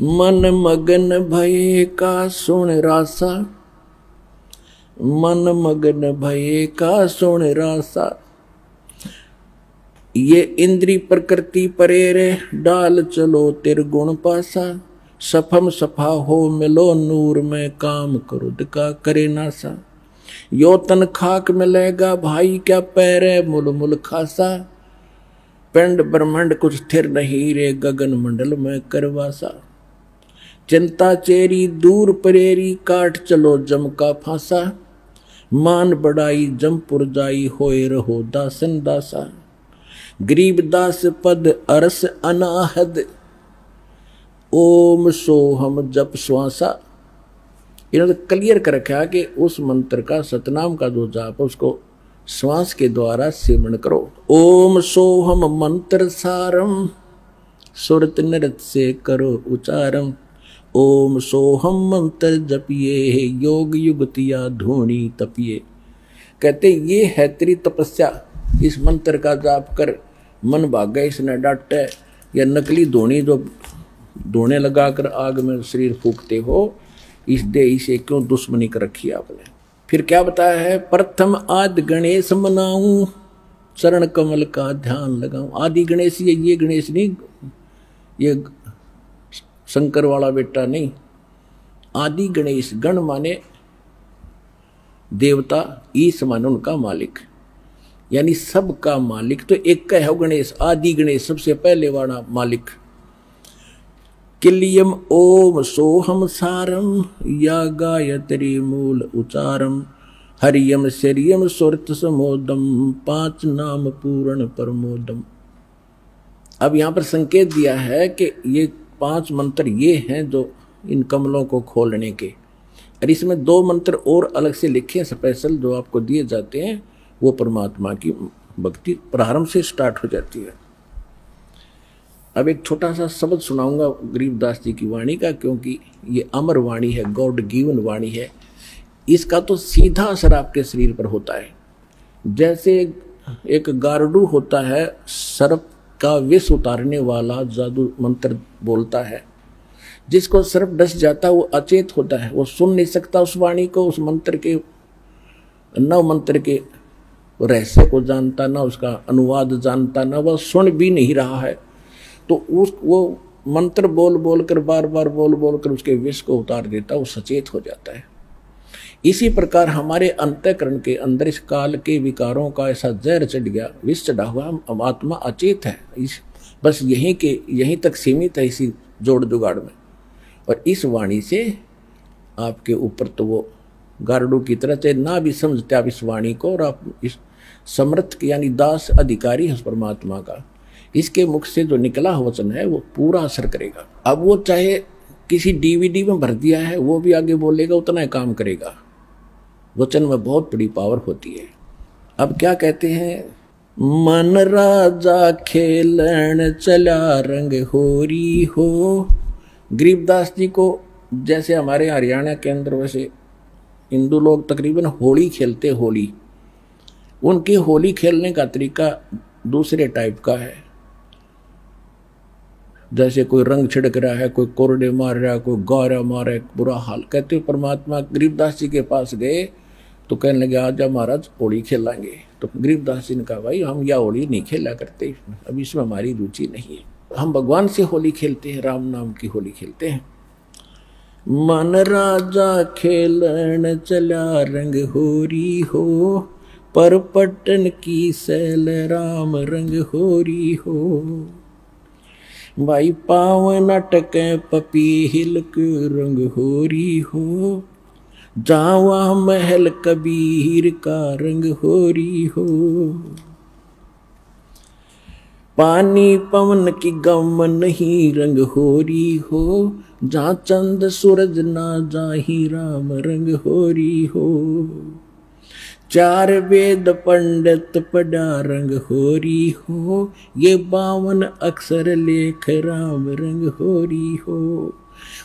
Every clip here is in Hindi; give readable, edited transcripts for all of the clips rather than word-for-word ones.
मन मगन भये का सुन रासा, मन मगन भये का सुन रासा। ये इंद्री प्रकृति परेरे डाल चलो तिरगुण पासा। सफम सफा हो मिलो नूर में काम क्रोध का करे नासा। यो तन खाक मिलेगा भाई क्या पैरे मुल मुल खासा। पिंड ब्रह्मांड कुछ स्थिर नहीं रे गगन मंडल में करवासा। चिंता चेरी दूर परेरी काट चलो जम का फांसा। मान बढ़ाई जमपुर जाई होए रहो दासन दासा। गरीब दास पद अरस अनाहद ओम सोहम जप श्वासा। इन्होंने क्लियर कर रखा कि उस मंत्र का सतनाम का जो जाप उसको श्वास के द्वारा सेवन करो। ओम सोहम मंत्र सारम सुरत नृत से करो उच्चारम। ओम सोहम मंत्र जपिए योग युगतिया धूनी तपिए। कहते ये है तेरी तपस्या। इस मंत्र का जाप कर मन भागे इसने डांटे या नकली धोनी जो धोने लगाकर आग में शरीर फूकते हो इस देह से क्यों दुश्मनी कर रखी आपने। फिर क्या बताया है, प्रथम आदि गणेश मनाऊं चरण कमल का ध्यान लगाऊं। आदि गणेश ये गणेश नहीं, ये शंकर वाला बेटा नहीं। आदि गणेश गण माने देवता, ईश माने उनका मालिक, यानी सबका मालिक तो एक का है गणेश। आदि गणेश सबसे पहले वाला मालिक। किलियम ओम सोहम सारम या गायत्री मूल उचारम। हरियम शरियम सुरत समोदम पांच नाम पूर्ण प्रमोदम। अब यहां पर संकेत दिया है कि ये पांच मंत्र ये हैं जो इन कमलों को खोलने के। और इसमें दो मंत्र और अलग से लिखे स्पेशल जो आपको दिए जाते हैं, वो परमात्मा की भक्ति प्रारंभ से स्टार्ट हो जाती है। अब एक छोटा सा शब्द सुनाऊंगा गरीबदास जी की वाणी का, क्योंकि ये अमर वाणी है, गॉड गिवन वाणी है। इसका तो सीधा असर आपके शरीर पर होता है। जैसे एक गारडू होता है, सर्प का विष उतारने वाला जादू मंत्र बोलता है। जिसको सर्प डस जाता है वो अचेत होता है, वो सुन नहीं सकता उस वाणी को, उस मंत्र के नव मंत्र के रहस्य को जानता, ना उसका अनुवाद जानता, ना वह सुन भी नहीं रहा है। तो वो मंत्र बोल बोल कर बार बार बोल बोल कर उसके विष को उतार देता, वो सचेत हो जाता है। इसी प्रकार हमारे अंतःकरण के अंदर इस काल के विकारों का ऐसा जहर चढ़ गया, विष चढ़ा हुआ, हम आत्मा अचेत है, बस यहीं तक सीमित है इसी जोड़ जुगाड़ में। और इस वाणी से आपके ऊपर तो वो गारडू की तरह से ना भी समझते आप इस वाणी को, और आप इस समर्थ यानी दास अधिकारी है उस परमात्मा का, इसके मुख से जो निकला वचन है वो पूरा असर करेगा। अब वो चाहे किसी डीवीडी में भर दिया है वो भी आगे बोलेगा, उतना ही काम करेगा। वचन में बहुत बड़ी पावर होती है। अब क्या कहते हैं, मन राजा खेलन चला रंग होरी हो। गरीबदास जी को जैसे हमारे हरियाणा के अंदर वैसे हिंदू लोग तकरीबन होली खेलते, होली उनकी होली खेलने का तरीका दूसरे टाइप का है। जैसे कोई रंग छिड़क रहा है, कोई कोरडे मार रहा है, कोई गौरा मार रहा है, बुरा हाल। कहते परमात्मा गरीबदास जी के पास गए तो कहने लगे आजा महाराज होली खेलेंगे। तो गरीबदास जी ने कहा भाई हम यह होली नहीं खेला करते, अब इसमें हमारी रुचि नहीं है, हम भगवान से होली खेलते हैं, राम नाम की होली खेलते हैं। मन राजा खेलन चला रंग होरी हो, पर पटन की सैल राम रंग होरी हो। भाई पावन अटके पपी हिलक रंग होरी हो, जावा महल कबीर का रंग होरी हो। पानी पवन की गम नहीं रंग होरी हो, जहाँ चंद सूरज ना जाही राम रंग होरी हो। चार वेद पंडित पढ़ा रंग होरी हो, ये 52 अक्षर लेख राम रंग होरी हो।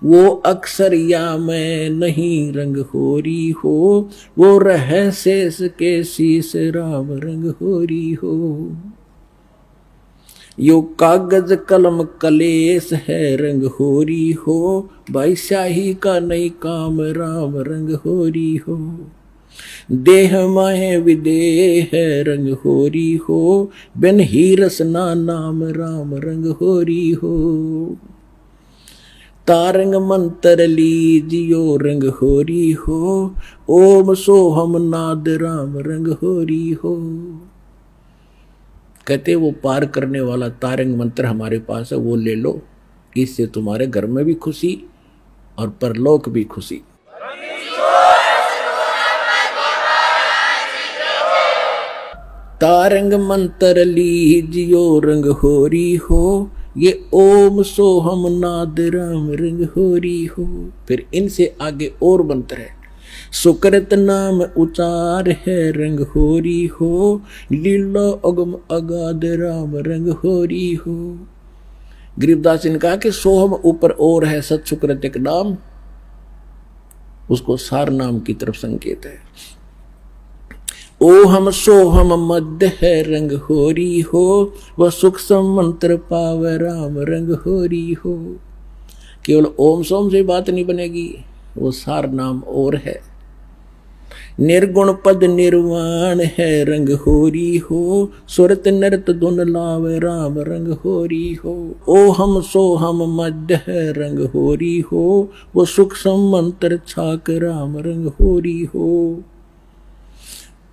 वो अक्षर या मैं नहीं रंग होरी हो, वो रह शेष के शीश राम रंग होरी हो। यो कागज कलम कलेस है रंग होरी हो, भाई स्याही का नहीं काम राम रंग होरी हो। देह माहे विदेह है रंग होरी हो, बिन ही रसना नाम राम रंग होरी हो। तारंग मंत्र लीजियो रंग होरी हो, ओम सोहम नाद राम रंग होरी हो। कहते वो पार करने वाला तारंग मंत्र हमारे पास है, वो ले लो, इससे तुम्हारे घर में भी खुशी और परलोक भी खुशी। तारंग मंत्र लीजियो रंग होरी हो, ये ओम सोहम नाद राम रंग होरी हो। फिर इनसे आगे और मंत्र है, सुकृत नाम उचार है रंग होरी हो, लीला अगम अगाध राम रंग होरी हो। गरीबदास ने कहा कि सोहम ऊपर और है, सत सुकृत एक नाम, उसको सार नाम की तरफ संकेत है। ओहम सोहम मध्य है रंग होरी हो, वह सुख मंत्र पाव राम रंग होरी हो। केवल ओम सोम से बात नहीं बनेगी, वो सार नाम और है। निर्गुण पद निर्वाण है रंग होरी हो, सुरत नृत धुन लाव राम रंग होरी हो। ओहम सोहम मध्य है रंग होरी हो, वो सुख मंत्र छाक राम रंग होरी हो।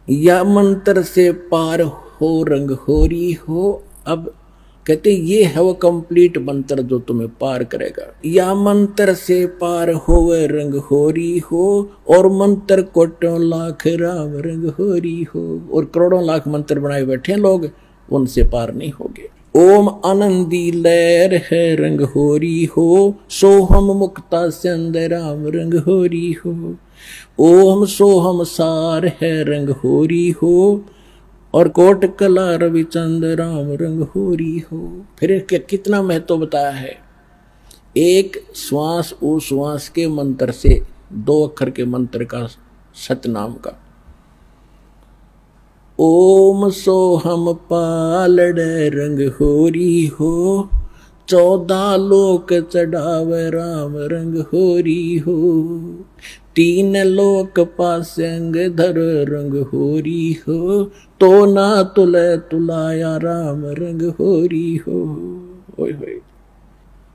या मंत्र से पार हो रंग होरी हो। अब कहते ये है वो कंप्लीट मंत्र जो तुम्हें पार करेगा। या मंत्र से पार होवे रंग होरी हो, और मंत्र कोटों लाख राम रंग होरी हो। और करोड़ों लाख मंत्र बनाए बैठे लोग, उनसे पार नहीं होगे। ओम आनंदी लहर है रंग होरी हो, सोहम मुक्ता चंद राम रंग होरी हो। ओम सोहम सार है रंग होरी हो, और कोट कला रविचंद राम रंग होरी हो। फिर कितना महत्व बताया है। एक श्वास उस श्वास के मंत्र से, 2 अक्षर के मंत्र का, सतनाम का। ओम सोहम पालड़ रंग होरी हो, 14 लोक चढ़ाव राम रंग होरी हो। 3 लोक पासंग धर रंग होरी हो, तो ना तुले तुलाया राम रंग होरी हो। ओए होए।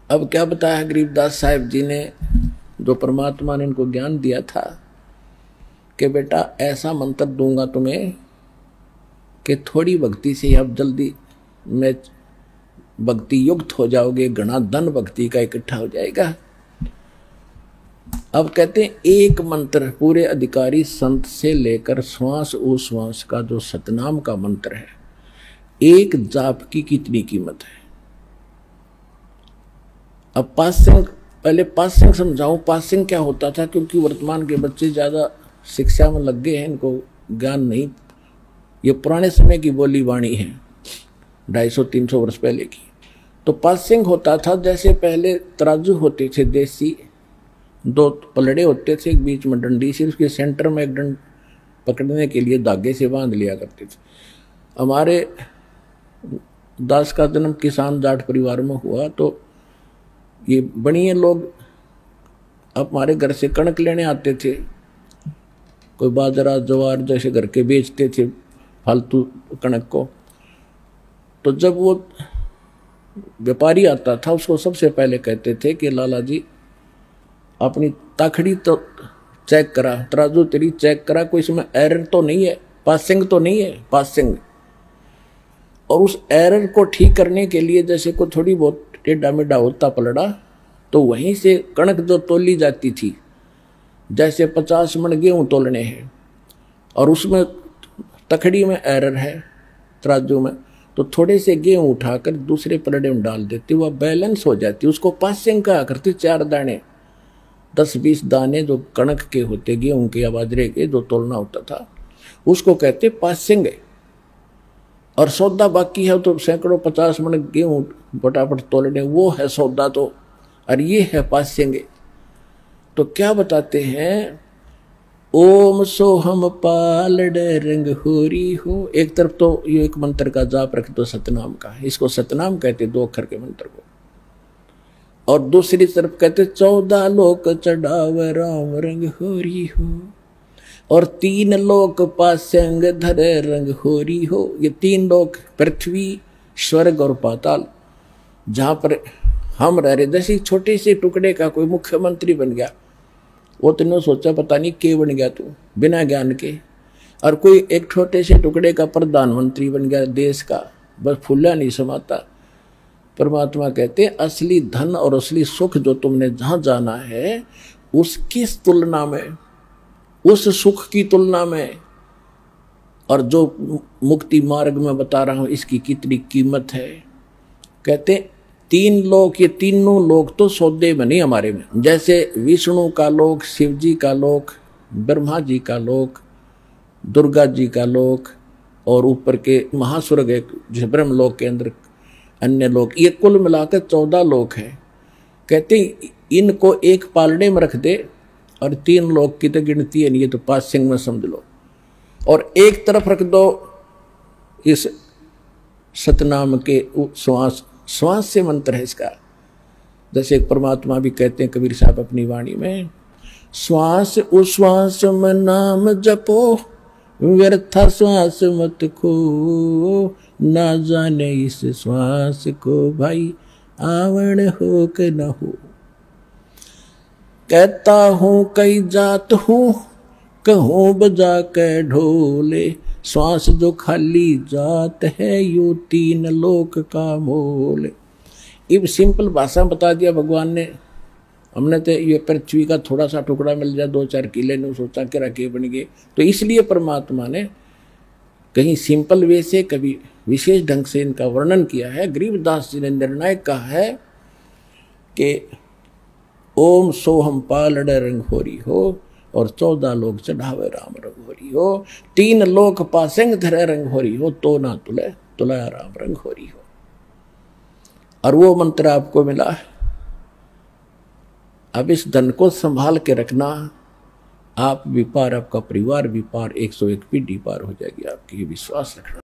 अब क्या बताया गरीबदास साहिब जी ने, जो परमात्मा ने इनको ज्ञान दिया था कि बेटा ऐसा मंत्र दूंगा तुम्हें कि थोड़ी भक्ति से आप जल्दी में भक्ति युक्त हो जाओगे, घना धन भक्ति का इकट्ठा हो जाएगा। अब कहते हैं एक मंत्र पूरे अधिकारी संत से लेकर श्वास उश्वास का जो सतनाम का मंत्र है, एक जाप की कितनी कीमत है। अब पासिंग, पहले पासिंग समझाऊं। पासिंग क्या होता था, क्योंकि वर्तमान के बच्चे ज्यादा शिक्षा में लग गए हैं, इनको ज्ञान नहीं। ये पुराने समय की बोली वाणी है, 250-300 वर्ष पहले की। तो पासिंग होता था, जैसे पहले तराजू होते थे देसी, 2 पलड़े होते थे, एक बीच में डंडी सी, उसके सेंटर में एक डंड पकड़ने के लिए धागे से बांध लिया करते थे। हमारे दास का जन्म किसान जाट परिवार में हुआ, तो ये बनिए लोग अब हमारे घर से कणक लेने आते थे, कोई बाजरा ज्वार जैसे घर के बेचते थे फालतू कणक को। तो जब वो व्यापारी आता था, उसको सबसे पहले कहते थे कि लाला जी अपनी ताखड़ी तो चेक करा, तराजू तेरी चेक करा, कोई इसमें एरर तो नहीं है, पासिंग तो नहीं है, पासिंग। और उस एरर को ठीक करने के लिए जैसे को थोड़ी बहुत टेढ़ा मेढ़ा होता पलड़ा, तो वहीं से कणक जो तोली जाती थी, जैसे 50 मन गेहूं तोलने हैं और उसमें तखड़ी में एरर है तराजू में, तो थोड़े से गेहूं उठाकर दूसरे पलड़े में डाल देती, वह बैलेंस हो जाती। उसको पासिंग कहा करती। 4 दाने 10-20 दाने जो कणक के होते, गेहूं के या बाजरे के, जो तोलना होता था, उसको कहते पासिंग। और सौदा बाकी है तो सैकड़ों 50 मन गेहूं फटाफट तोलने, वो है सौदा। तो और ये है पासिंग। तो क्या बताते हैं ओम सोहम पालड़ रंग होरी हो। एक तरफ तो ये एक मंत्र का जाप रख दो सतनाम का, इसको सतनाम कहते 2 अक्षर के मंत्र को, और दूसरी तरफ कहते 14 लोक चढ़ाव राम रंग होरी हो, और 3 लोक पासंग धरे रंग होरी हो। ये 3 लोक पृथ्वी, स्वर्ग और पाताल, जहां पर हम रह रहे, जैसे छोटे से टुकड़े का कोई मुख्यमंत्री बन गया, वो तुमने सोचा पता नहीं के बन गया तू बिना ज्ञान के, और कोई एक छोटे से टुकड़े का प्रधानमंत्री बन गया देश का, बस फूला नहीं समाता। परमात्मा कहते असली धन और असली सुख जो तुमने जहां जाना है, उसकी तुलना में, उस सुख की तुलना में, और जो मुक्ति मार्ग में बता रहा हूं इसकी कितनी कीमत है। कहते 3 लोक, ये तीनों लोक तो सौदे में नहीं हमारे में, जैसे विष्णु का लोक, शिव जी का लोक, ब्रह्मा जी का लोक, दुर्गा जी का लोक, और ऊपर के महास्वर्ग जैसे ब्रह्म लोक के अंदर अन्य लोक, ये कुल मिलाकर 14 लोक है। कहते इनको एक पालने में रख दे और 3 लोक की तो गिनती है नहीं, ये तो 5 सिंह में समझ लो, और एक तरफ रख दो इस सतनाम के श्वास, श्वास से मंत्र है इसका। जैसे परमात्मा भी कहते हैं कबीर साहब अपनी वाणी में, श्वास उश्वास में नाम जपो, व्यर्था श्वास मत खो, ना जाने इस श्वास को भाई आवण हो के न हो। कहता हूं कई जात हूं, कहूं बजा के ढोले, श्वास जो खाली जात है यू 3 लोक का मोल। इब सिंपल भाषा बता दिया भगवान ने। हमने तो ये पृथ्वी का थोड़ा सा टुकड़ा मिल जाए 2-4 किले ने सोचा कि रखे बन गए, तो इसलिए परमात्मा ने कहीं सिंपल वे से कभी विशेष ढंग से इनका वर्णन किया है। गरीबदास जी ने निर्णायक कहा है कि ओम सोहम पालड़ रंग होरी हो, और 14 लोक चढ़ावे राम रंग होरी हो, 3 लोक पासेंग धरे रंग होरी हो, तो ना तुले तुलाया राम रंग होरी हो। और वो मंत्र आपको मिला है। अब इस धन को संभाल के रखना, आप भी पार, आपका परिवार भी पार, 101 पीढ़ी पार हो जाएगी आपकी, ये विश्वास रखना।